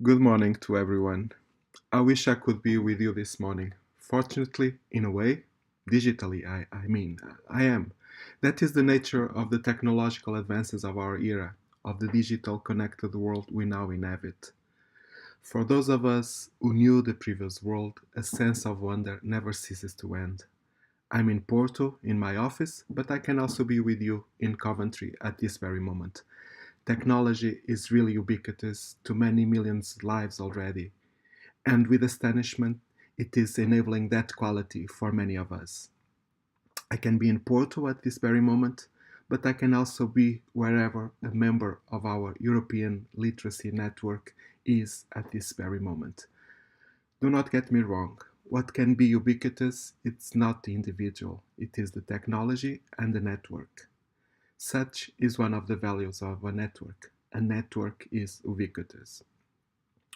Good morning to everyone. I wish I could be with you this morning. Fortunately, in a way, digitally, I am. That is the nature of the technological advances of our era, of the digital connected world we now inhabit. For those of us who knew the previous world, a sense of wonder never ceases to end. I'm in Porto, in my office, but I can also be with you in Coventry at this very moment. Technology is really ubiquitous to many millions' lives already, and with astonishment, it is enabling that quality for many of us. I can be in Porto at this very moment, but I can also be wherever a member of our European literacy network is at this very moment. Do not get me wrong. What can be ubiquitous, it's not the individual, it is the technology and the network. Such is one of the values of a network. A network is ubiquitous.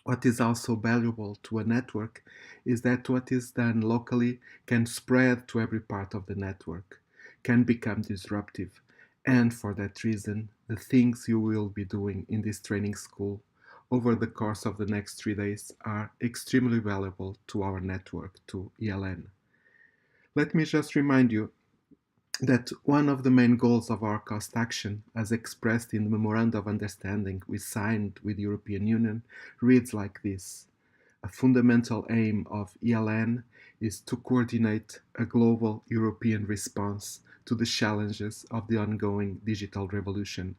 What is also valuable to a network is that what is done locally can spread to every part of the network, can become disruptive, and for that reason, the things you will be doing in this training school over the course of the next 3 days are extremely valuable to our network, to ELN. Let me just remind you that one of the main goals of our cost action, as expressed in the Memorandum of Understanding we signed with the European Union, reads like this. A fundamental aim of ELN is to coordinate a global European response to the challenges of the ongoing digital revolution.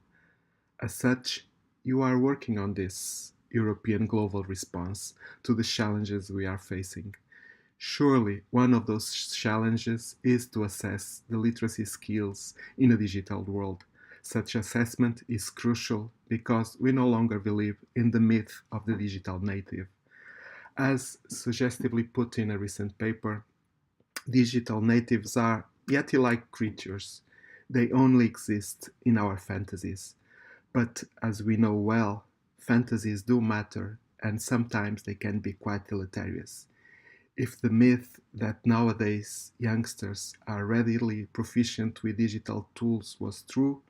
As such, you are working on this European global response to the challenges we are facing. Surely, one of those challenges is to assess the literacy skills in a digital world. Such assessment is crucial because we no longer believe in the myth of the digital native. As suggestively put in a recent paper, digital natives are yeti-like creatures. They only exist in our fantasies. But as we know well, fantasies do matter and sometimes they can be quite deleterious. If the myth that nowadays youngsters are readily proficient with digital tools was true,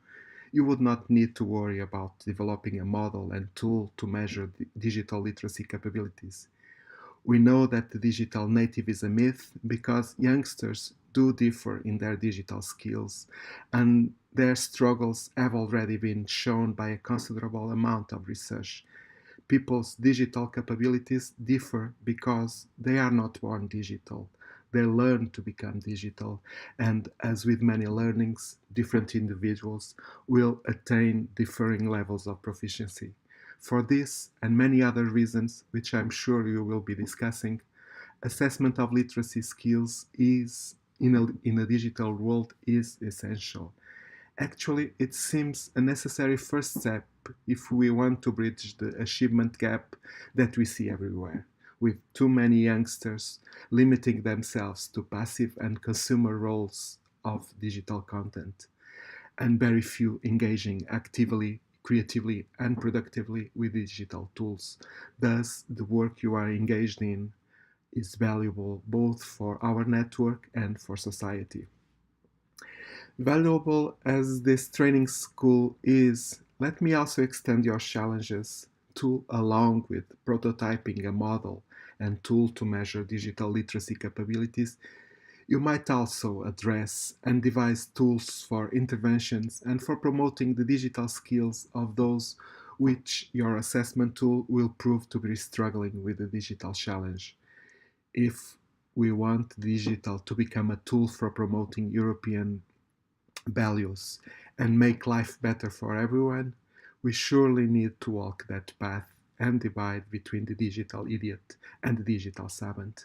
you would not need to worry about developing a model and tool to measure digital literacy capabilities. We know that the digital native is a myth because youngsters do differ in their digital skills, and their struggles have already been shown by a considerable amount of research. People's digital capabilities differ because they are not born digital. They learn to become digital, and as with many learnings, different individuals will attain differing levels of proficiency. For this and many other reasons, which I'm sure you will be discussing, assessment of literacy skills is in a digital world is essential. Actually, it seems a necessary first step if we want to bridge the achievement gap that we see everywhere, with too many youngsters limiting themselves to passive and consumer roles of digital content, and very few engaging actively, creatively, and productively with digital tools. Thus, the work you are engaged in is valuable both for our network and for society. Valuable as this training school is, let me also extend your challenges to, along with prototyping a model and tool to measure digital literacy capabilities, you might also address and devise tools for interventions and for promoting the digital skills of those which your assessment tool will prove to be struggling with the digital challenge. If we want digital to become a tool for promoting European values and make life better for everyone, we surely need to walk that path and divide between the digital idiot and the digital savant.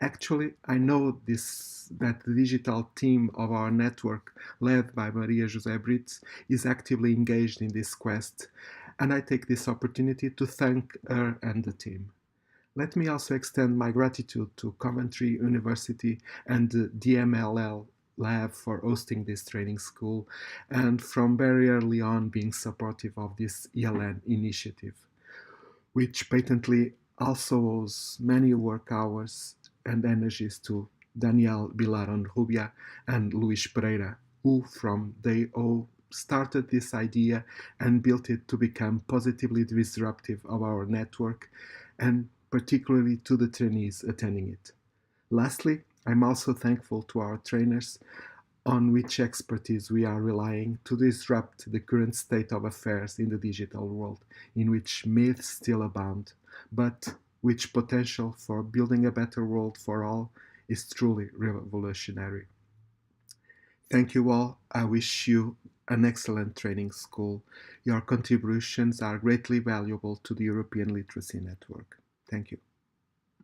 Actually, I know this that the digital team of our network, led by Maria José Brits, is actively engaged in this quest, and I take this opportunity to thank her and the team. Let me also extend my gratitude to Coventry University and the DMLL Lab for hosting this training school and from very early on being supportive of this ELN initiative, which patently also owes many work hours and energies to Daniel Bilaron Rubia and Luis Pereira, who from day O started this idea and built it to become positively disruptive of our network, and particularly to the trainees attending it. Lastly, I'm also thankful to our trainers on which expertise we are relying to disrupt the current state of affairs in the digital world, in which myths still abound, but which potential for building a better world for all is truly revolutionary. Thank you all. I wish you an excellent training school. Your contributions are greatly valuable to the European Literacy Network. Thank you.